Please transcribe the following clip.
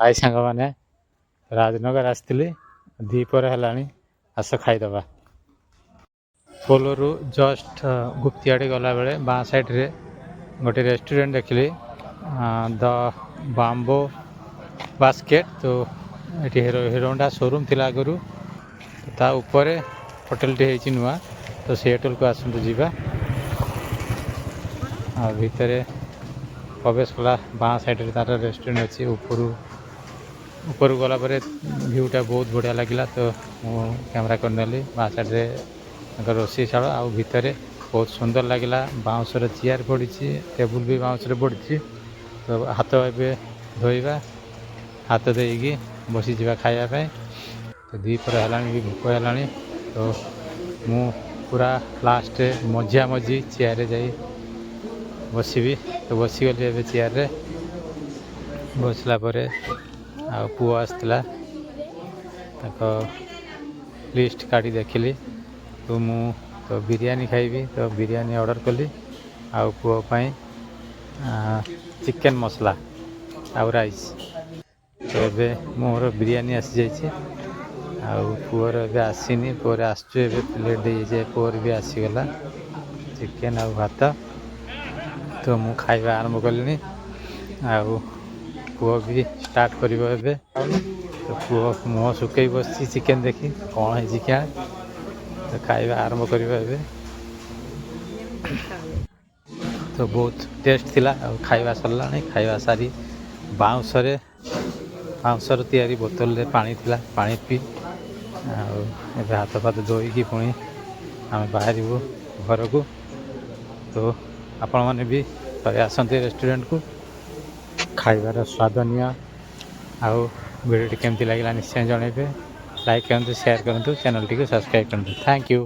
ଭାଇ ସାଙ୍ଗମାନେ ରାଜନଗର ଆସିଥିଲି। ଦ୍ୱିପହର ହେଲାଣି, ଆସ ଖାଇଦେବା। ପୋଲରୁ ଜଷ୍ଟ ଗୁପ୍ତିଆଡ଼େ ଗଲାବେଳେ ବାଁ ସାଇଡ଼୍ରେ ଗୋଟେ ରେଷ୍ଟୁରାଣ୍ଟ ଦେଖିଲି, ଦ ବାମ୍ବୋ ବାସ୍କେଟ୍। ତ ଏଠି ହିରୋହୋଣ୍ଡା ସୋରୁମ୍ ଥିଲା ଆଗରୁ, ତା ଉପରେ ହୋଟେଲଟି ହେଇଛି ନୂଆ। ତ ସେ ହୋଟେଲକୁ ଆସନ୍ତୁ ଯିବା। ଆଉ ଭିତରେ ପ୍ରବେଶ କଲା ବାଁ ସାଇଡ଼୍ରେ ତାର ରେଷ୍ଟୁରାଣ୍ଟ ଅଛି। ଉପରକୁ ଗଲା ପରେ ଭିୟୁଟା ବହୁତ ବଢ଼ିଆ ଲାଗିଲା, ତ ମୁଁ କ୍ୟାମେରା କରିନେଲି। ବାଁ ସାଇଡ଼୍ରେ ତାଙ୍କ ରୋଷେଇଶାଳ, ଆଉ ଭିତରେ ବହୁତ ସୁନ୍ଦର ଲାଗିଲା। ବାଉଁଶର ଚେୟାର ପଡ଼ିଛି, ଟେବୁଲ ବି ବାଉଁଶରେ ପଡ଼ିଛି। ତ ହାତ ଏବେ ଧୋଇବା, ହାତ ଦେଇକି ବସିଯିବା ଖାଇବା ପାଇଁ। ତ ଦ୍ୱିପହର ହେଲାଣି, ବି ଭୋକ ହେଲାଣି। ତ ମୁଁ ପୁରା ଲାଷ୍ଟରେ ମଝିଆମଝି ଚେୟାରରେ ଯାଇ ବସିବି। ତ ବସିଗଲି ଏବେ ଚେୟାରରେ। ବସିଲା ପରେ ଆଉ ପୁଅ ଆସିଥିଲା, ତାଙ୍କ ଲିଷ୍ଟ କାଢ଼ି ଦେଖିଲି। ତ ମୁଁ ତ ବିରିୟାନୀ ଖାଇବି, ତ ବିରିୟାନୀ ଅର୍ଡ଼ର କଲି। ଆଉ ପୁଅ ପାଇଁ ଚିକେନ ମସଲା ଆଉ ରାଇସ୍। ତ ଏବେ ମୋର ବିରିୟାନୀ ଆସିଯାଇଛି, ଆଉ ପୁଅର ଏବେ ଆସିନି। ପୁଅର ଆସୁଛୁ, ଏବେ ପ୍ଲେଟ୍ ଦେଇଯାଇଛି। ପୁଅର ବି ଆସିଗଲା ଚିକେନ ଆଉ ଭାତ। ତ ମୁଁ ଖାଇବା ଆରମ୍ଭ କଲିଣି, ଆଉ ପୁଅ ବି ଷ୍ଟାର୍ଟ କରିବ ଏବେ। ତ ପୁଅ ମୁହଁ ଶୁଖେଇ ବସିଛି ଚିକେନ ଦେଖି, କ'ଣ ହେଇଛି କିଆ। ତ ଖାଇବା ଆରମ୍ଭ କରିବା ଏବେ। ତ ବହୁତ ଟେଷ୍ଟ ଥିଲା, ଆଉ ଖାଇବା ସରିଲାଣି। ଖାଇବା ସାରି ବାଉଁଶର ତିଆରି ବୋତଲରେ ପାଣି ଥିଲା, ପାଣି ପିଇ ଆଉ ଏବେ ହାତ ଫାତ ଧୋଇକି ପୁଣି ଆମେ ବାହାରିବୁ ଘରକୁ। ତ ଆପଣମାନେ ବି ଥରେ ଆସନ୍ତି ରେଷ୍ଟୁରାଣ୍ଟକୁ, ଖାଇବାର ସ୍ୱାଦ ନିଅ। ଆଉ ଭିଡ଼ିଓଟି କେମିତି ଲାଗିଲା ନିଶ୍ଚୟ ଜଣାଇବେ। ଲାଇକ୍ କରନ୍ତୁ, ସେୟାର କରନ୍ତୁ, ଚ୍ୟାନେଲଟିକୁ ସବସ୍କ୍ରାଇବ୍ କରନ୍ତୁ। Thank you.